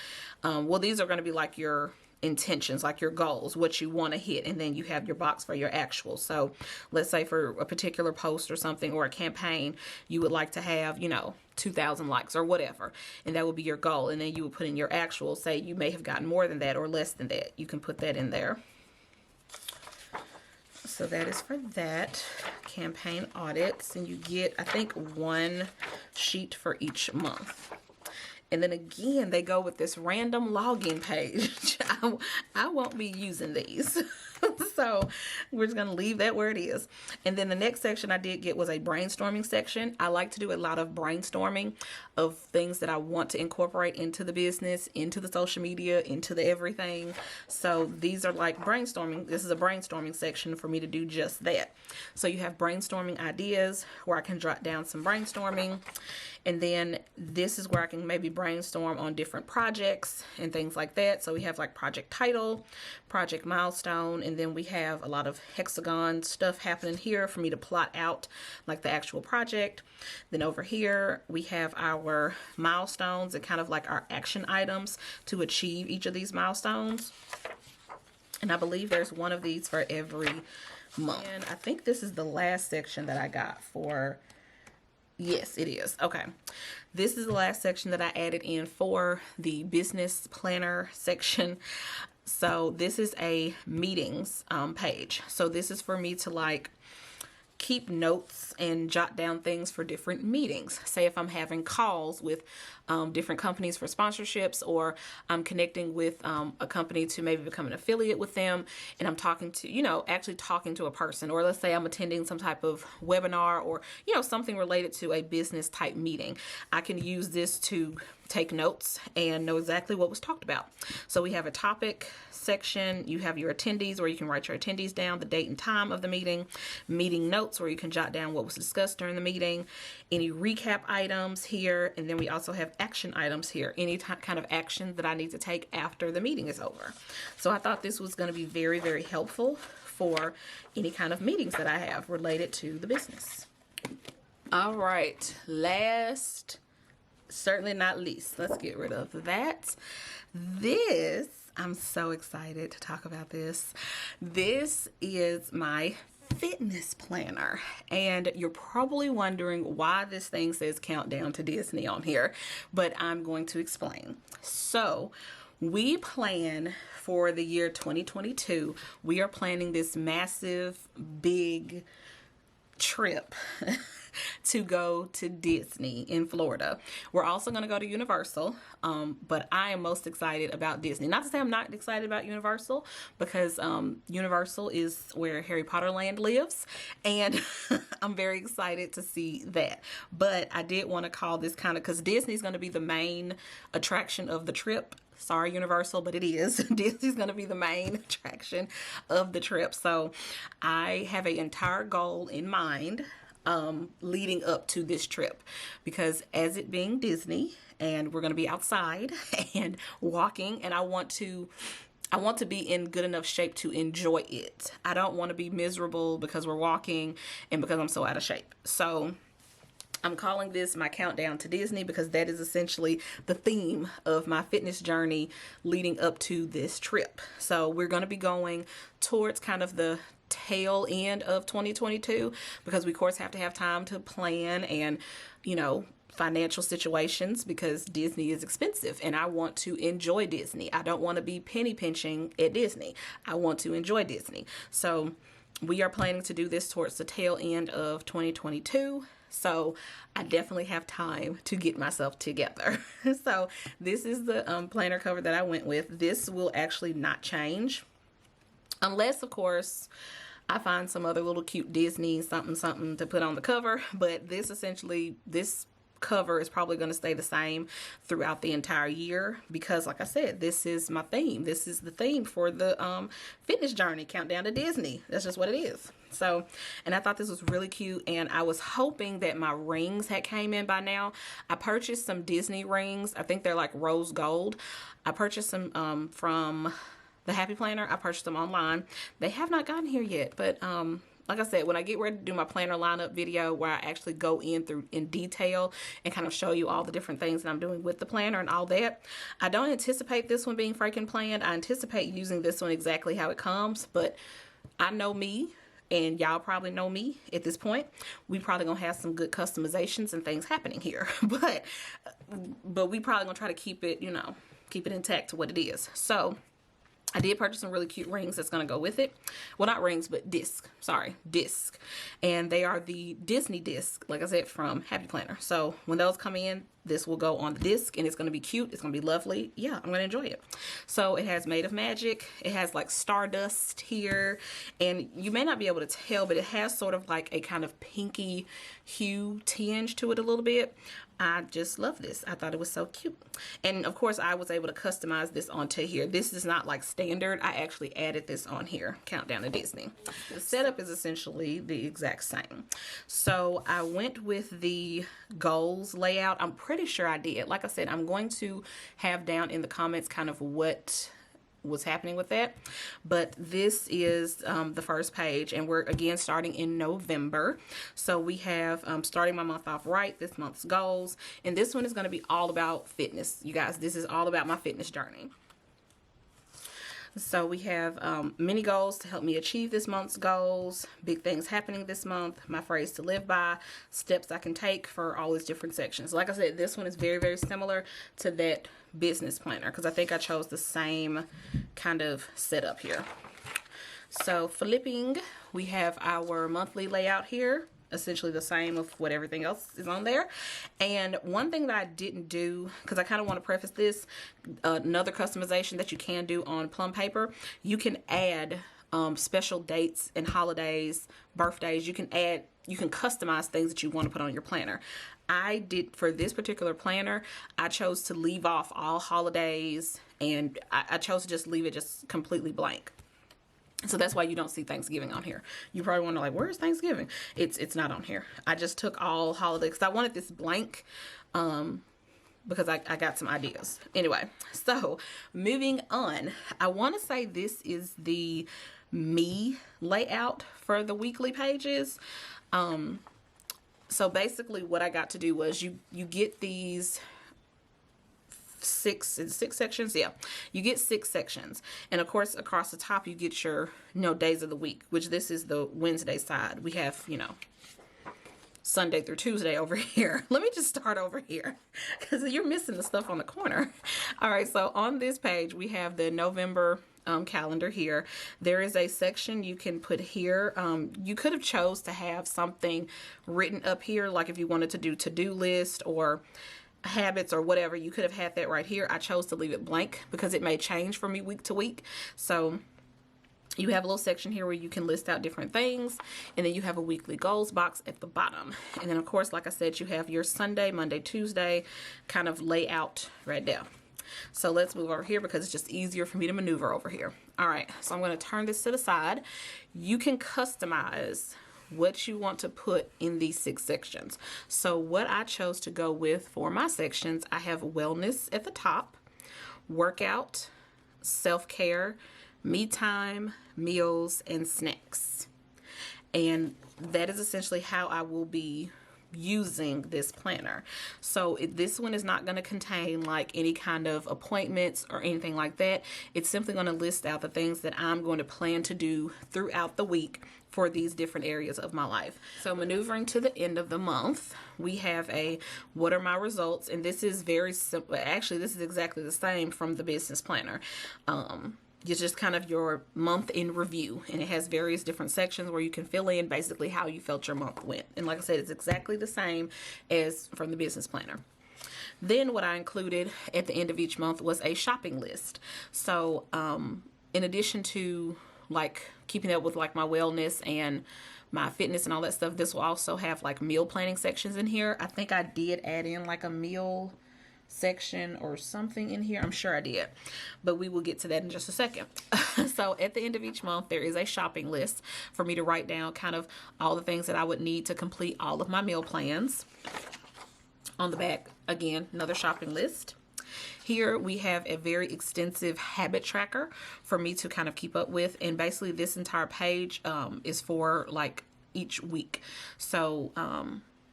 Well, these are going to be like your intentions, like your goals, what you want to hit, and then you have your box for your actual. So let's say for a particular post or something or a campaign, you would like to have, you know, 2,000 likes or whatever, and that would be your goal. And then you would put in your actual. Say you may have gotten more than that or less than that, you can put that in there. So that is for that campaign audits, and you get, I think, one sheet for each month. And then again, they go with this random login page. I won't be using these. So we're just going to leave that where it is. And then the next section I did get was a brainstorming section. I like to do a lot of brainstorming of things that I want to incorporate into the business, into the social media, into the everything. So these are like brainstorming. This is a brainstorming section for me to do just that. So you have brainstorming ideas where I can jot down some brainstorming. And then this is where I can maybe brainstorm on different projects and things like that. So we have like project title, project milestone, and then we have a lot of hexagon stuff happening here for me to plot out like the actual project. Then over here we have our milestones and kind of like our action items to achieve each of these milestones. And I believe there's one of these for every month. And I think this is the last section that I got for... Yes, it is. Okay. This is the last section that I added in for the business planner section. So this is a meetings page. So this is for me to like keep notes and jot down things for different meetings. Say if I'm having calls with different companies for sponsorships, or I'm connecting with a company to maybe become an affiliate with them, and I'm talking to, you know, actually talking to a person, or let's say I'm attending some type of webinar or, you know, something related to a business type meeting. I can use this to take notes and know exactly what was talked about. So we have a topic section, you have your attendees where you can write your attendees down, the date and time of the meeting, meeting notes where you can jot down what was discussed during the meeting, any recap items here, and then we also have action items here, any kind of action that I need to take after the meeting is over. So I thought this was going to be very, very helpful for any kind of meetings that I have related to the business. All right, last, certainly not least, let's get rid of that. This, I'm so excited to talk about this. This is my fitness planner, and you're probably wondering why this thing says Countdown to Disney on here, but I'm going to explain. So we plan for the year 2022. We are planning this massive, big trip to go to Disney in Florida. We're also going to go to Universal, but I am most excited about Disney. Not to say I'm not excited about Universal, because Universal is where Harry Potter Land lives, and I'm very excited to see that. But I did want to call this kind of, because Disney's going to be the main attraction of the trip. Sorry, Universal, but it is. Disney's going to be the main attraction of the trip. So I have an entire goal in mind leading up to this trip, because as it being Disney, and we're going to be outside and walking, and I want to be in good enough shape to enjoy it. I don't want to be miserable because we're walking and because I'm so out of shape. So I'm calling this my Countdown to Disney, because that is essentially the theme of my fitness journey leading up to this trip. So we're going to be going towards kind of the tail end of 2022, because we of course have to have time to plan and, you know, financial situations because Disney is expensive and I want to enjoy Disney. I don't want to be penny pinching at Disney. I want to enjoy Disney. So we are planning to do this towards the tail end of 2022. So I definitely have time to get myself together. So this is the planner cover that I went with. This will actually not change unless, of course, I find some other little cute Disney something to put on the cover. But this cover is probably going to stay the same throughout the entire year because, like I said, this is my theme. This is the theme for the fitness journey, Countdown to Disney. That's just what it is. So, and I thought this was really cute, and I was hoping that my rings had came in by now. I purchased some Disney rings. I think they're like rose gold. I purchased them from the Happy Planner. I purchased them online. They have not gotten here yet, but like I said, when I get ready to do my planner lineup video where I actually go in detail and kind of show you all the different things that I'm doing with the planner and all that, I don't anticipate this one being freaking planned. I anticipate using this one exactly how it comes, but I know me, and y'all probably know me at this point. We probably gonna have some good customizations and things happening here, but we probably gonna try to keep it, you know, keep it intact to what it is. So I did purchase some really cute rings that's going to go with it. Well, not rings, but disc. Sorry, disc. And they are the Disney disc, like I said, from Happy Planner. So when those come in, this will go on the disc and it's going to be cute. It's going to be lovely. Yeah, I'm going to enjoy it. So it has Made of Magic. It has like Stardust here. And you may not be able to tell, but it has sort of like a kind of pinky hue tinge to it a little bit. I just love this. I thought it was so cute. And of course I was able to customize this onto here. This is not like standard. I actually added this on here, Countdown to Disney. The setup is essentially the exact same. So I went with the goals layout. I'm pretty sure I did. Like I said, I'm going to have down in the comments kind of what was happening with that, but this is the first page, and we're again starting in November. So we have starting my month off right, this month's goals, and this one is going to be all about fitness, you guys. This is all about my fitness journey. So we have mini goals to help me achieve this month's goals, big things happening this month, my phrase to live by, steps I can take for all these different sections. Like I said, this one is very, very similar to that business planner because I think I chose the same kind of setup here. So flipping, we have our monthly layout here, essentially the same of what everything else is on there. And one thing that I didn't do, because I kind of want to preface this, another customization that you can do on Plum paper, you can add special dates and holidays, birthdays. You can customize things that you want to put on your planner. I did, for this particular planner, I chose to leave off all holidays, and I chose to just leave it just completely blank. So that's why you don't see Thanksgiving on here. You probably wonder, like, where's Thanksgiving? It's not on here. I just took all holidays because I wanted this blank because I got some ideas. Anyway, so moving on. I want to say this is the me layout for the weekly pages. So basically what I got to do was you get these six sections. Yeah, you get 6 sections, and of course across the top you get your days of the week, which this is the Wednesday side. We have Sunday through Tuesday over here. Let me just start over here because you're missing the stuff on the corner. All right, so on this page we have the November calendar here. There is a section you can put here. You could have chose to have something written up here, like if you wanted to do to-do list or habits or whatever, you could have had that right here. I chose to leave it blank because it may change for me week to week. So you have a little section here where you can list out different things, and then you have a weekly goals box at the bottom. And then of course, like I said, you have your Sunday, Monday, Tuesday kind of layout right there. So let's move over here because it's just easier for me to maneuver over here. All right, so I'm going to turn this to the side. You can customize what you want to put in these 6 sections. So what I chose to go with for my sections, I have wellness at the top, workout, self-care, me time, meals, and snacks. And that is essentially how I will be using this planner. So this one is not going to contain like any kind of appointments or anything like that. It's simply going to list out the things that I'm going to plan to do throughout the week for these different areas of my life. So maneuvering to the end of the month, we have a what are my results, and this is very simple. Actually, this is exactly the same from the business planner. It's just kind of your month in review, and it has various different sections where you can fill in basically how you felt your month went. And like I said, it's exactly the same as from the business planner. Then what I included at the end of each month was a shopping list. So in addition to like keeping up with like my wellness and my fitness and all that stuff, this will also have like meal planning sections in here. I think I did add in like a meal section or something in here. I'm sure I did, but we will get to that in just a second. So at the end of each month, there is a shopping list for me to write down kind of all the things that I would need to complete all of my meal plans. On the back, again, another shopping list. Here we have a very extensive habit tracker for me to kind of keep up with, and basically this entire page is for like each week. So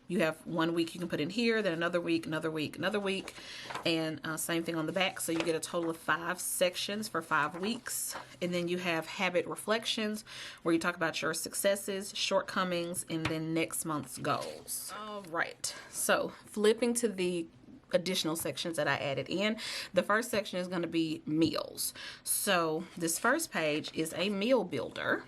you have 1 week you can put in here, then another week, another week, another week, and same thing on the back. So you get a total of 5 sections for 5 weeks. And then you have habit reflections where you talk about your successes, shortcomings, and then next month's goals. All right, so flipping to the additional sections that I added in. The first section is going to be meals. So this first page is a meal builder,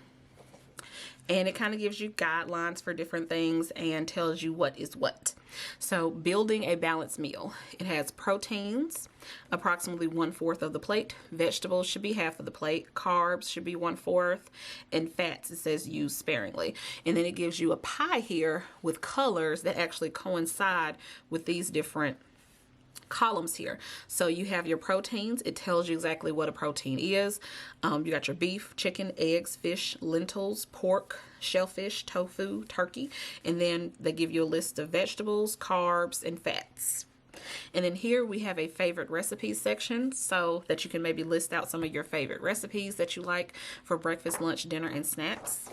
and it kind of gives you guidelines for different things and tells you what is what. So building a balanced meal. It has proteins, approximately 1/4 of the plate. Vegetables should be half of the plate. Carbs should be 1/4. And fats, it says use sparingly. And then it gives you a pie here with colors that actually coincide with these different columns here. So you have your proteins. It tells you exactly what a protein is. You got your beef, chicken, eggs, fish, lentils, pork, shellfish, tofu, turkey, and then they give you a list of vegetables, carbs, and fats. And then here we have a favorite recipes section, so that you can maybe list out some of your favorite recipes that you like for breakfast, lunch, dinner, and snacks.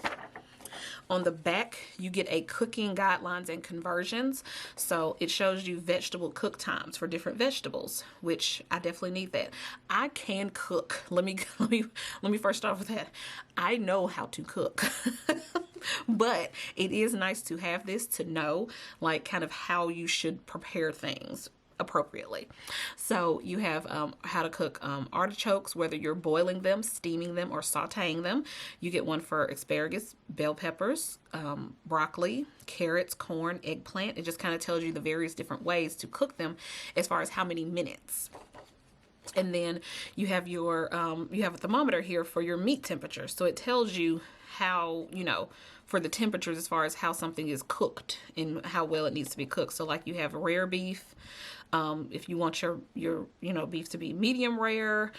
On the back, you get a cooking guidelines and conversions. So it shows you vegetable cook times for different vegetables, which I definitely need that. I can cook. Let me first start with that. I know how to cook. But it is nice to have this to know like kind of how you should prepare things appropriately. So you have how to cook artichokes, whether you're boiling them, steaming them, or sauteing them. You get one for asparagus, bell peppers, broccoli, carrots, corn, eggplant. It just kind of tells you the various different ways to cook them as far as how many minutes. And then you have your you have a thermometer here for your meat temperature. So it tells you how, you know, for the temperatures as far as how something is cooked and how well it needs to be cooked. So like you have rare beef. If you want your beef to be medium rare,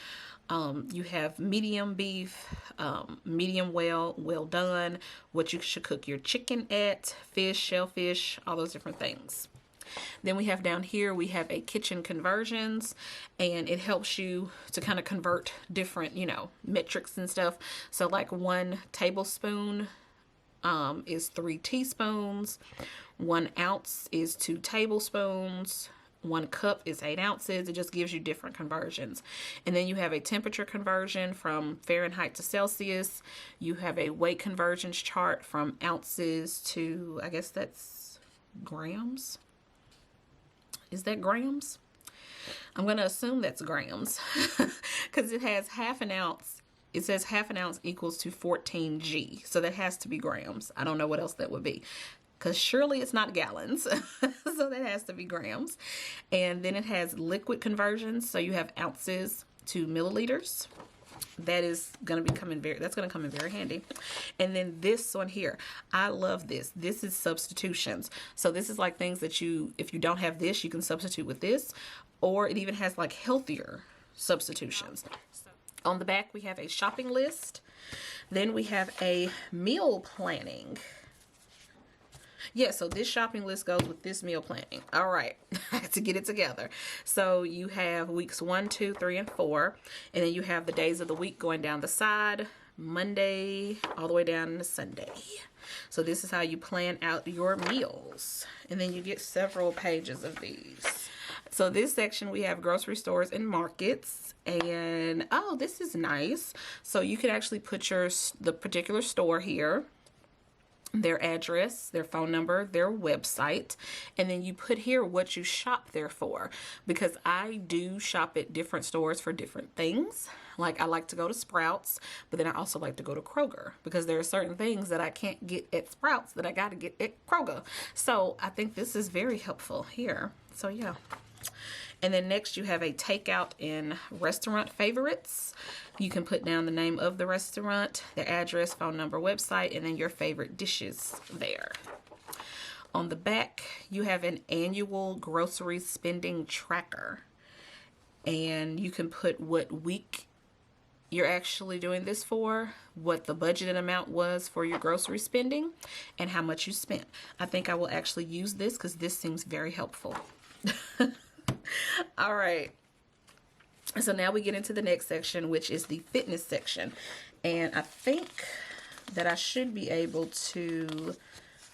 you have medium beef, medium well done, what you should cook your chicken at, fish, shellfish, all those different things. Then we have down here, we have a kitchen conversions, and it helps you to kind of convert different, metrics and stuff. So like 1 tablespoon is 3 teaspoons, 1 ounce is 2 tablespoons, 1 cup is 8 ounces. It just gives you different conversions. And then you have a temperature conversion from Fahrenheit to Celsius. You have a weight conversions chart from ounces to, I guess that's grams. Is that grams? I'm going to assume that's grams because it has half an ounce. It says half an ounce equals to 14 G. So that has to be grams. I don't know what else that would be, because surely it's not gallons. So that has to be grams. And then it has liquid conversions. So you have ounces to milliliters. That is going to be that's going to come in very handy. And then this one here, I love this. This is substitutions. So this is like things that if you don't have this, you can substitute with this, or it even has like healthier substitutions. On the back, we have a shopping list. Then we have a meal planning. Yeah, so this shopping list goes with this meal planning. All right, I have to get it together. So you have weeks 1, 2, 3, and 4, and then you have the days of the week going down the side, Monday all the way down to Sunday. So this is how you plan out your meals. And then you get several pages of these. So this section we have grocery stores and markets. And oh, this is nice. So you can actually put the particular store here, their address, their phone number, their website, and then you put here what you shop there for, because I do shop at different stores for different things. Like I like to go to Sprouts, but then I also like to go to Kroger, because there are certain things that I can't get at Sprouts that I got to get at Kroger. So I think this is very helpful here. So yeah. And then next you have a takeout and restaurant favorites. You can put down the name of the restaurant, the address, phone number, website, and then your favorite dishes there. On the back, you have an annual grocery spending tracker. And you can put what week you're actually doing this for, what the budgeted amount was for your grocery spending, and how much you spent. I think I will actually use this because this seems very helpful. All right. So now we get into the next section, which is the fitness section. And I think that I should be able to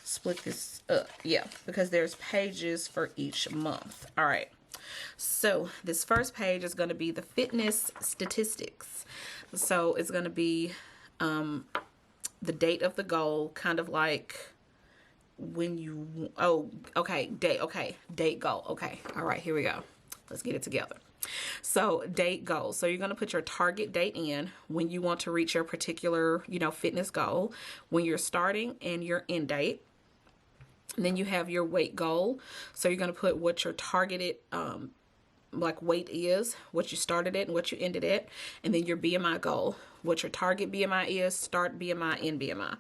split this up. Yeah, because there's pages for each month. All right. So this first page is going to be the fitness statistics. So it's going to be the date of the goal, kind of like when you, date goal. Okay. All right, here we go. Let's get it together. So date goal. So you're going to put your target date in when you want to reach your particular, fitness goal, when you're starting, and your end date. And then you have your weight goal. So you're going to put what your targeted weight is, what you started at and what you ended at. And then your BMI goal, what your target BMI is, start BMI, end BMI.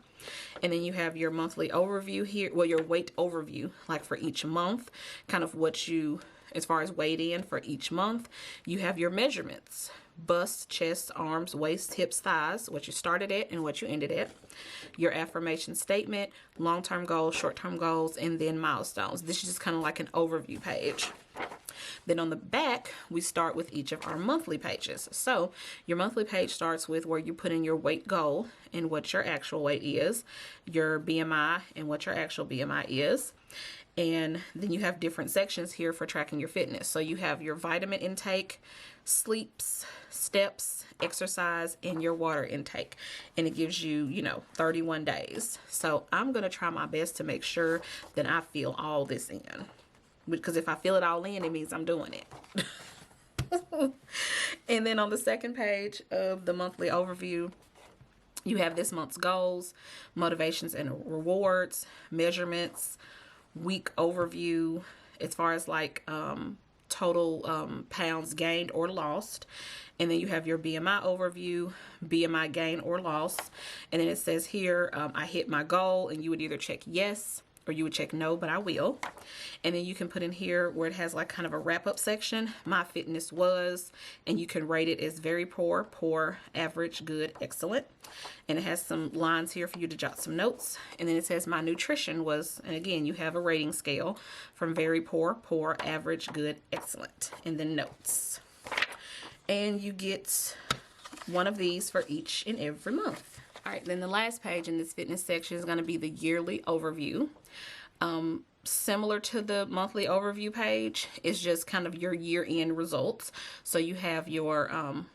And then you have your monthly overview here, well, your weight overview, like for each month, kind of what you, as far as weight in for each month. You have your measurements, bust, chest, arms, waist, hips, thighs, what you started at and what you ended at. Your affirmation statement, long-term goals, short-term goals, and then milestones. This is just kind of like an overview page. Then on the back, we start with each of our monthly pages. So your monthly page starts with where you put in your weight goal and what your actual weight is, your BMI and what your actual BMI is. And then you have different sections here for tracking your fitness. So you have your vitamin intake, sleeps, steps, exercise, and your water intake. And it gives you, 31 days. So I'm going to try my best to make sure that I fill all this in. Because if I fill it all in, it means I'm doing it. And then on the second page of the monthly overview, you have this month's goals, motivations and rewards, measurements, week overview, as far as total pounds gained or lost. And then you have your BMI overview, BMI gain or loss. And then it says here, I hit my goal, and you would either check yes or you would check no, but I will. And then you can put in here where it has kind of a wrap-up section, my fitness was, and you can rate it as very poor, poor, average, good, excellent. And it has some lines here for you to jot some notes. And then it says my nutrition was, and again, you have a rating scale from very poor, poor, average, good, excellent, and then notes. And you get one of these for each and every month. All right, then the last page in this fitness section is going to be the yearly overview. Similar to the monthly overview page, it's just kind of your year-end results. So you have your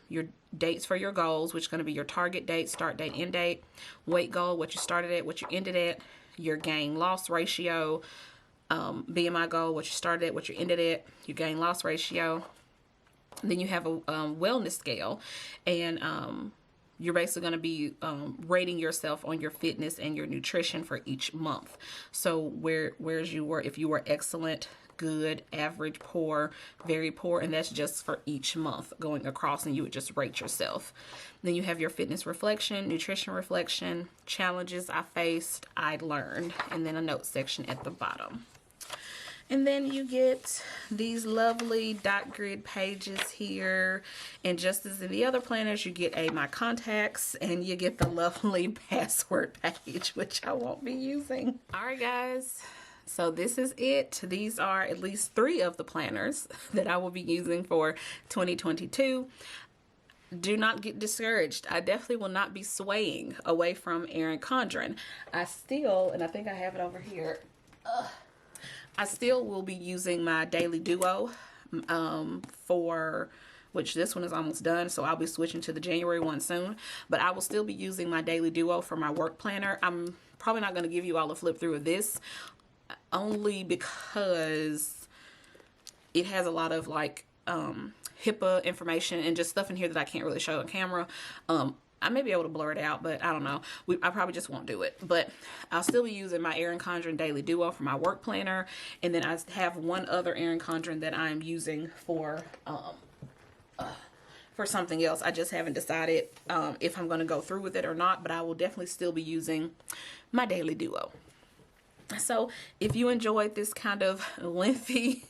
dates for your goals, which is going to be your target date, start date, end date, weight goal, what you started at, what you ended at, your gain-loss ratio, BMI goal, what you started at, what you ended at, your gain-loss ratio. Then you have a wellness scale, and you're basically going to be rating yourself on your fitness and your nutrition for each month. So whereas you were, if you were excellent, good, average, poor, very poor, and that's just for each month going across, and you would just rate yourself. Then you have your fitness reflection, nutrition reflection, challenges I faced, I learned, and then a note section at the bottom. And then you get these lovely dot grid pages here. And just as in the other planners, you get my contacts, and you get the lovely password page, which I won't be using. All right, guys. So this is it. These are at least 3 of the planners that I will be using for 2022. do not get discouraged. I definitely will not be swaying away from Erin Condren. I still, and I think I have it over here, I still will be using my Daily Duo for, which this one is almost done, so I'll be switching to the January one soon. But I will still be using my Daily Duo for my work planner. I'm probably not going to give you all a flip through of this, only because it has a lot of like HIPAA information and just stuff in here that I can't really show on camera. I may be able to blur it out, but I don't know. I probably just won't do it. But I'll still be using my Erin Condren Daily Duo for my work planner. And then I have one other Erin Condren that I'm using for something else. I just haven't decided if I'm going to go through with it or not. But I will definitely still be using my Daily Duo. So if you enjoyed this kind of lengthy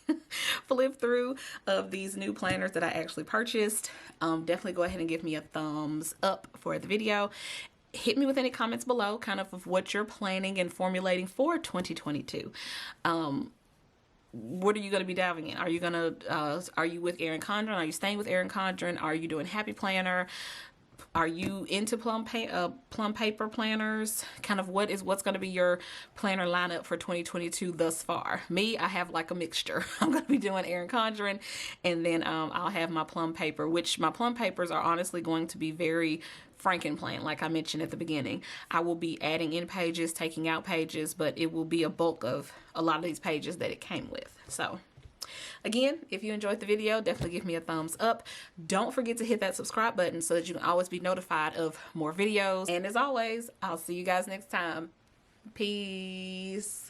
flip through of these new planners that I actually purchased, definitely go ahead and give me a thumbs up for the video. Hit me with any comments below kind of what you're planning and formulating for 2022. What are you going to be diving in? Are you going to, are you with Erin Condren? Are you staying with Erin Condren? Are you doing Happy Planner? Are you into Plum paper planners? Kind of what's going to be your planner lineup for 2022 thus far? Me, I have like a mixture. I'm going to be doing Erin Condren, and then I'll have my Plum paper, which my Plum papers are honestly going to be very Frankenplan, like I mentioned at the beginning. I will be adding in pages, taking out pages, but it will be a bulk of a lot of these pages that it came with. So again, if you enjoyed the video, definitely give me a thumbs up. Don't forget to hit that subscribe button so that you can always be notified of more videos. And as always, I'll see you guys next time. Peace.